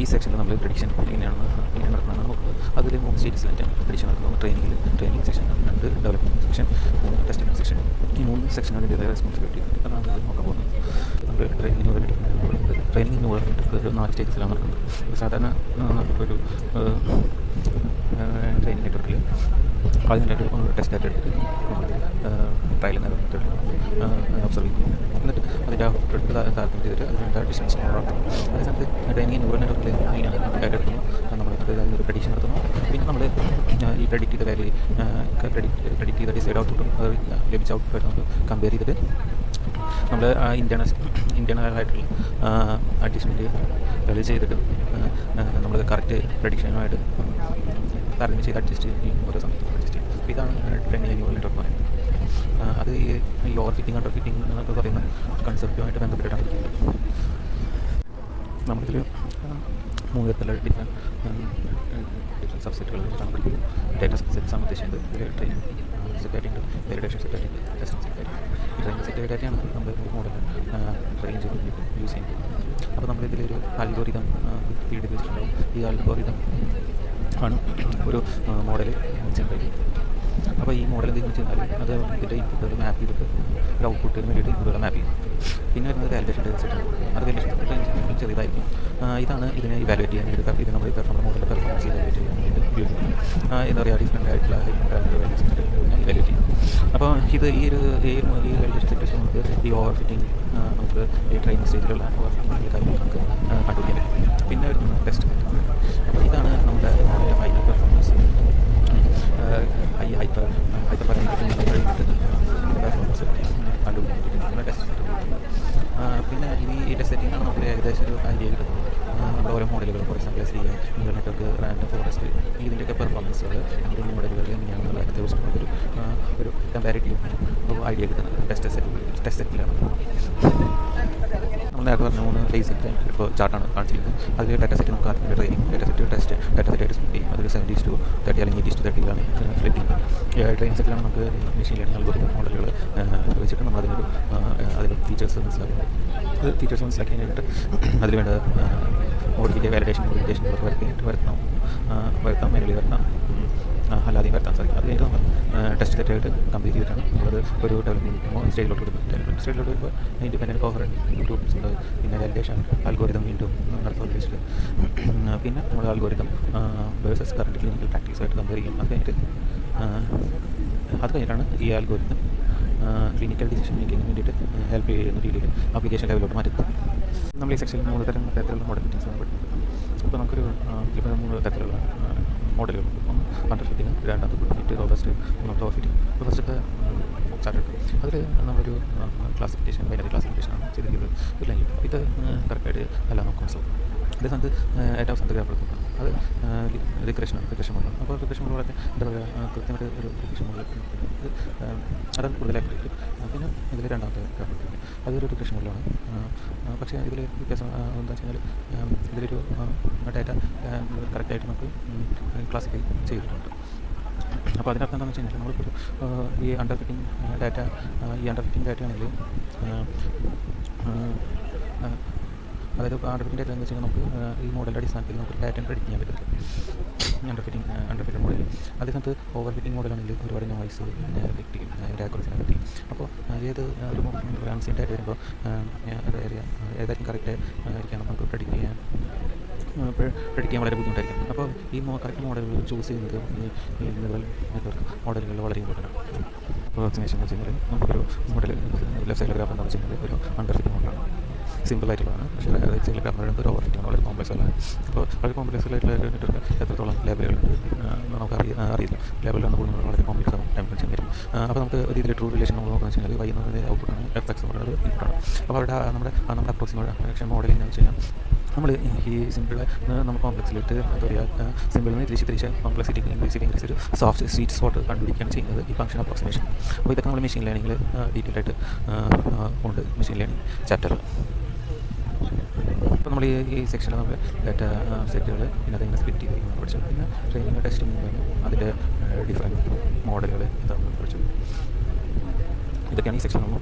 ഈ സെക്ഷനിൽ നമ്മൾ പ്രഡിക്ഷൻ എങ്ങനെയാണ് നടക്കുന്നത് നോക്കുന്നത്. അതിൽ 3 സ്റ്റേജസിലായിട്ടാണ് പ്രഡിക്ഷൻ നടക്കുന്നത്. Training section, 2 development section, 3 testing section. ഈ 3 സെക്ഷൻ അതിൻ്റെതായ റെസ്പോൺസിബിലിറ്റി അതാണ് നമ്മൾ നോക്കാൻ പോകുന്നത്. നമ്മൾ ട്രെയിനിങ്ങിന് ഒരു 4 സ്റ്റേജസിലാണ് നടക്കുന്നത്. സാധാരണ ഒരു ട്രെയിനിങ് നെറ്റ്വർക്കിൽ ആദ്യമായിട്ട് ടെസ്റ്റ് ഡാറ്റ എടുത്തിട്ട് നമ്മൾ ട്രയൽ നടത്തിയിട്ട് ഒബ്സർവ് ചെയ്യും. എന്നിട്ട് അതിൻ്റെ ഔട്ട്പുട്ട് താരതമ്യം ചെയ്തിട്ട് അതിൻ്റെ ഡിസ്റ്റൻസ് നടത്തും. അതേ സമയത്ത് ട്രെയിനിങ് ന്യൂറൽ നെറ്റ്വർക്കിൽ ഡാറ്റ എടുക്കുന്നു, നമ്മൾ ഒരു പ്രഡിക്ഷൻ നടത്തുന്നു. പിന്നെ നമ്മൾ ഈ പ്രഡിക്റ്റ് ചെയ്ത വാല്യൂ പ്രഡിക്റ്റ് ചെയ്ത ഡിസൈഡ് ഔട്ട്പുട്ടും ലഭിച്ച ഔട്ട്പുട്ടായിട്ട് നമുക്ക് കമ്പയർ ചെയ്തിട്ട് നമ്മൾ ഇൻറ്റേർണലായിട്ടുള്ള അഡ്ജസ്റ്റ്മെൻറ്റ് വാല്യൂ ചെയ്തിട്ട് നമ്മൾ കറക്റ്റ് പ്രഡിക്ഷനുമായിട്ട് താരതമ്യം ചെയ്ത് അഡ്ജസ്റ്റ് ചെയ്യും, ഓരോ സമയത്തും അഡ്ജസ്റ്റ് ചെയ്യും. അപ്പോൾ ഇതാണ് ട്രെയിനിങ് ന്യൂറൽ നെറ്റ്വർക്ക് പറയുന്നത്. അത് ഈ ഓവർ ഫിറ്റിംഗ് അണ്ടർ ഫിറ്റിംഗ് എന്നൊക്കെ പറയുന്ന കൺസെപ്റ്റുമായിട്ട് ബന്ധപ്പെട്ടിട്ടാണ് ഇരിക്കുന്നത്. നമ്മളിതിൽ 3 തരത്തിലുള്ള ഡിഫറെൻറ്റ് സബ്സെറ്റുകൾ വെച്ചിട്ടാണ് പഠിക്കുന്നത്. ഡാറ്റ സെറ്റ്സാണ് ഉദ്ദേശിക്കുന്നത്. ഇതിൽ ട്രെയിനിങ് സെറ്റായിട്ടുണ്ട്, വാലിഡേഷൻ സെറ്റായിട്ടുണ്ട്, ടെസ്റ്റിംഗ് സെറ്റായിട്ടുണ്ട്. ഈ ട്രെയിനിങ് സെറ്റ് ഡാറ്റയാണ് നമ്മൾ മോഡൽ ട്രെയിൻ ചെയ്ത് യൂസ് ചെയ്യുന്നത്. അപ്പോൾ നമ്മളിതിലൊരു അൽഗോരിതം ഫീഡ് ചെയ്ത് വെച്ചിട്ടുണ്ടാവും. ഈ അൽഗോരിതം ആണ് ഒരു മോഡൽ ജനറേറ്റ് ചെയ്യുന്നത്. അപ്പോൾ ഈ മോഡൽ എന്തെന്ന് വെച്ച് കഴിഞ്ഞാൽ അത് ഇതിൻ്റെ ഇൻപുട്ടുകൾ മാപ്പ് ചെയ്തിട്ട് ഒരു ഔട്ട്പുട്ടിന് വേണ്ടിയിട്ട് ഇൻപുട്ടുകൾ മാപ്പ് ചെയ്യും. പിന്നെ വരുന്നത് വാലിഡേഷൻ സെറ്റാണ്. അത് വാലിഡേഷൻ ചെറിയതായിരിക്കും. ഇതാണ് ഇതിനെ ഇവാലുവേറ്റ് ചെയ്യാൻ വേണ്ടി ഇത് നമ്മുടെ മോഡലിൻ്റെ പെർഫോമൻസ് ഇവാലുവേറ്റ് ചെയ്യാൻ വേണ്ടി ഉപയോഗിക്കുന്നത്. എന്താ പറയുക, ഡിഫറെൻ്റ് ആയിട്ടുള്ള വാലിഡേഷൻ സെറ്റ് ഇവാലുവേറ്റ് ചെയ്യും. അപ്പോൾ ഇത് ഈ വാലിഡേഷൻ സെറ്റ് നമുക്ക് ഈ ഓവർ ഫിറ്റിംഗ് നമുക്ക് ഈ ട്രെയിനിങ് സ്റ്റേജിലുള്ള ഓവർ ഫിറ്റിംഗ് കാര്യങ്ങൾ നമുക്ക് കണ്ടുപിടിക്കാൻ പറ്റും. പിന്നെ വരുന്നത് ടെസ്റ്റ്. അപ്പോൾ ഇതാണ് നമ്മുടെ മോഡലിൻ്റെ final performance. Hyperparameter performance കണ്ടുപിടിക്കാൻ പറ്റും ടെസ്റ്റ് സെറ്റ്. പിന്നെ ഈ ടെസ്റ്റ് സെറ്റിംഗാണ് നമുക്ക് ഏകദേശം ഒരു ഐഡിയ കിട്ടുന്നത്. നമ്മുടെ ഓരോ മോഡലുകൾ, for example neural network, random forest, ഇതിൻ്റെയൊക്കെ പെർഫോമൻസുകൾ നമ്മുടെ മോഡലുകൾ എങ്ങനെയാണെന്നുള്ള കാര്യത്തെക്കുറിച്ച് ഒരു കമ്പാരിറ്റീവ് ഐഡിയ കിട്ടുന്നത് ടെസ്റ്റ് സെറ്റിലാണ്. നമ്മൾ നേരത്തെ പറഞ്ഞ 3 ഫേസിൻ്റെ ഇപ്പോൾ ചാർട്ടാണ് കാണിച്ചിരിക്കുന്നത്. അതിൽ ഡാറ്റ സെറ്റ് നമുക്ക് ആദ്യം training, data set, test, data സെറ്റായിട്ട് സ്പ്ലിറ്റ് ചെയ്യും. അതിൽ 70:30 അല്ലെങ്കിൽ 80:30 സ്പ്ലിറ്റ് ചെയ്യുന്നത്. ട്രെയിനിങ് സെറ്റിലാണ് നമുക്ക് മെഷീൻ ലേണിംഗ് അൽഗോരിതം മോഡലുകൾ വെച്ചിട്ട് നമ്മൾ അതിൻ്റെ ഫീച്ചേഴ്സ് മനസ്സിലാക്കി കഴിഞ്ഞിട്ട് അതിൽ വേണ്ട വാലിഡേഷൻ വരുത്താം, മാനുവലി വരുത്താം, അല്ലാതെയും വരുത്താൻ സാധിക്കും. അത് കഴിഞ്ഞിട്ട് നമ്മൾ ടെസ്റ്റ് സെറ്റായിട്ട് കംപ്ലീറ്റ് ചെയ്തിട്ടാണ് നമ്മളത് ഒരു ഡെവലപ്മെൻറ്റ് സ്റ്റേജിലോട്ട് കൊടുക്കുന്നത്. ഡെവലപ്മെൻറ്റ് സ്റ്റേജിലോട്ട് വരുമ്പോൾ ഇൻഡിപെൻഡൻറ്റ് കോഹറൻറ്റ് ഗ്രൂപ്പ്സ് ഉണ്ട്. പിന്നെ വാലിഡേഷൻ അൽഗോരിതം വീണ്ടും നടത്താൻ ഉദ്ദേശിച്ചിട്ട് പിന്നെ നമ്മൾ അൽഗോരിതം വേഴ്സസ് കറൻറ്റ് ക്ലിനിക്കൽ പ്രാക്ടീസായിട്ട് കമ്പയർ ചെയ്യും. അത് കഴിഞ്ഞിട്ടാണ് ഈ അൽഗോരിതം ക്ലിനിക്കൽ ഡിസിഷൻ മേക്കിങ്ങിന് വേണ്ടിയിട്ട് ഹെൽപ്പ് ചെയ്യുന്ന രീതിയിൽ ആപ്ലിക്കേഷൻ ലെവലിലോട്ട് മാറ്റുന്നത്. നമ്മൾ ഈ സെക്ഷനിൽ 3 തരത്തിലുള്ള മോഡലിറ്റീസാണ് പഠിക്കുന്നത്. അപ്പോൾ നമുക്കൊരു 3 തരത്തിലുള്ള മോഡലുകൾ. ഒന്ന് അണ്ടർ ഫിറ്റിംഗ്, രണ്ടാമത് ഗുഡ് ഫിറ്റ്, റോബസ്റ്റ്, മൂന്നാമത്തെ ഓവർ ഫിറ്റിംഗ്. റോബസ്റ്റൊക്കെ ചാർട്ട് അതിൽ നമ്മളൊരു ബൈനറി ക്ലാസിഫിക്കേഷനാണ് ചെയ്തിരിക്കുന്നത്. ഒരു ലൈൻ ഇത് കറക്റ്റായിട്ട് അല്ല നമുക്ക് മനസ്സിലാവും. അതേ സമയത്ത് ഏറ്റവും അവസാനത്തെ ഗ്രാഫ് എടുക്കുന്നത് അത് റിഗ്രഷൻ മോഡലാണ്. അപ്പോൾ റിഗ്രഷൻ മോഡലൊക്കെ എന്താ പറയുക, കൃത്യമായിട്ട് ഒരു റിഗ്രഷൻ മോഡൽ അതാണ് കൂടുതൽ ആക്യുറേറ്റ്. പിന്നെ ഇതിൽ രണ്ടാമത്തെ ഗ്രാഫ് എടുക്കുന്നത് അതൊരു റിഗ്രഷൻ മോഡലാണ്. പക്ഷേ ഇതിൽ വ്യത്യാസം എന്താ വെച്ച് കഴിഞ്ഞാൽ ഇതിലൊരു ഡാറ്റ കറക്റ്റായിട്ട് നമുക്ക് ക്ലാസിഫൈ ചെയ്തിട്ടുണ്ട്. അപ്പോൾ അതിനർത്ഥം എന്താണെന്ന് വെച്ച് കഴിഞ്ഞാൽ നമ്മളിപ്പോൾ ഈ അണ്ടർ ഫിറ്റിംഗ് ഡാറ്റയാണെങ്കിൽ അതായത് അണ്ടർ ഫിറ്റിംഗ് ഡാറ്റ എന്ന് വെച്ച് കഴിഞ്ഞാൽ നമുക്ക് ഈ മോഡലിൻ്റെ അടിസ്ഥാനത്തിൽ നമുക്ക് പാറ്റേൺ പ്രെഡിക്റ്റ് ചെയ്യാൻ പറ്റില്ല അണ്ടർ ഫിറ്റിംഗ് മോഡൽ. അതേ സമയത്ത് ഓവർ ഫിറ്റിംഗ് മോഡലാണെങ്കിൽ ഒരുപാട് നോയ്സ് എഫക്റ്റ് ചെയ്യും, അതിൻ്റെ ആക്യുറസിനെ എഫക്റ്റ് ചെയ്യും. അപ്പോൾ ഏത് ഒരു അൺസീൻ ഡാറ്റ വരുമ്പോൾ ഏതായിരിക്കും കറക്റ്റ് ആയിരിക്കണം നമുക്ക് പ്രെഡിക്റ്റ് ചെയ്യാൻ വളരെ ബുദ്ധിമുട്ടായിരിക്കും. അപ്പോൾ ഈ കറക്റ്റ് മോഡലുകൾ ചൂസ് ചെയ്യുന്നത് ഈ ന്യൂറൽ നെറ്റ്വർക്ക് മോഡലുകൾ വളരെ ഇമ്പോർട്ടൻ്റ് ആണ്. അപ്രോക്സിമേഷൻ എന്ന് വെച്ച് കഴിഞ്ഞാൽ നമുക്കൊരു മോഡൽ ലെഫ്റ്റ് സൈഡിലെ ഗ്രാഫ് എന്താണെന്ന് വെച്ച് കഴിഞ്ഞാൽ ഒരു അണ്ടർ ഫിറ്റിംഗ് മോഡലാണ്. സിമ്പിളായിട്ടുള്ളതാണ്. പക്ഷേ റൈറ്റ് സൈഡിലെ ഗ്രാഫ് ഒരു ഓവർ ഫിറ്റിംഗ് വളരെ കോംപ്ലക്സ് ആണ്. അപ്പോൾ വളരെ കോംപ്ലക്സ് ആയിട്ടുള്ള നെറ്റ്വർക്ക് എത്രത്തോളം ലേബലുകളുണ്ട് നമുക്ക് അറിയില്ല. ലേബലുകൾ കൂടുതൽ വളരെ കോംപ്ലക്സ് ആവും, ടൈം കൺസ്യൂം വരും. അപ്പോൾ നമുക്ക് ഇതിൽ ട്രൂ റിലേഷൻ നമ്മൾ നോക്കുകയെന്ന് വെച്ച് കഴിഞ്ഞാൽ വൈ എന്നത് ഔട്ട്പുട്ടാണ്, FX എന്നുള്ളത് ഇൻപുട്ടാണ്. അപ്പോൾ അവിടെ നമ്മുടെ അപ്രോക്സിമേഷൻ മോഡൽ എന്ന് വെച്ച് കഴിഞ്ഞാൽ നമ്മൾ ഈ സിമ്പിൾ നമ്മൾ കോംപ്ലക്സിലിട്ട് എന്താ പറയുക, സിമ്പിളിൽ നിന്ന് തിരിച്ച് കോംപ്ലക്സിറ്റി ഇൻക്രീസ് ഒരു സോഫ്റ്റ് സ്വീറ്റ് സ്പോട്ട് കണ്ടുപിടിക്കുകയാണ് ചെയ്യുന്നത് ഈ ഫംഗ്ഷൻ അപ്രോക്സിമേഷൻ. അപ്പോൾ ഇതൊക്കെ നമ്മൾ മെഷീൻ ലേണിങ്ങിൽ ഡീറ്റെയിൽ ആയിട്ട് ഉണ്ട്, മെഷീൻ ലേണിംഗ് ചാപ്റ്ററിൽ. അപ്പോൾ നമ്മൾ ഈ സെക്ഷനിൽ നമ്മൾ ഡാറ്റ സെറ്റുകൾ പിന്നെ അതിങ്ങനെ സ്പ്ലിറ്റ് ചെയ്ത് പഠിച്ചു. പിന്നെ ട്രെയിനിങ് ടെസ്റ്റിംഗ് അതിൻ്റെ ഡിഫറെൻറ്റ് മോഡലുകൾ എന്താണെന്ന് പഠിച്ചു. ഇതൊക്കെയാണ് ഈ സെക്ഷനിൽ നമ്മൾ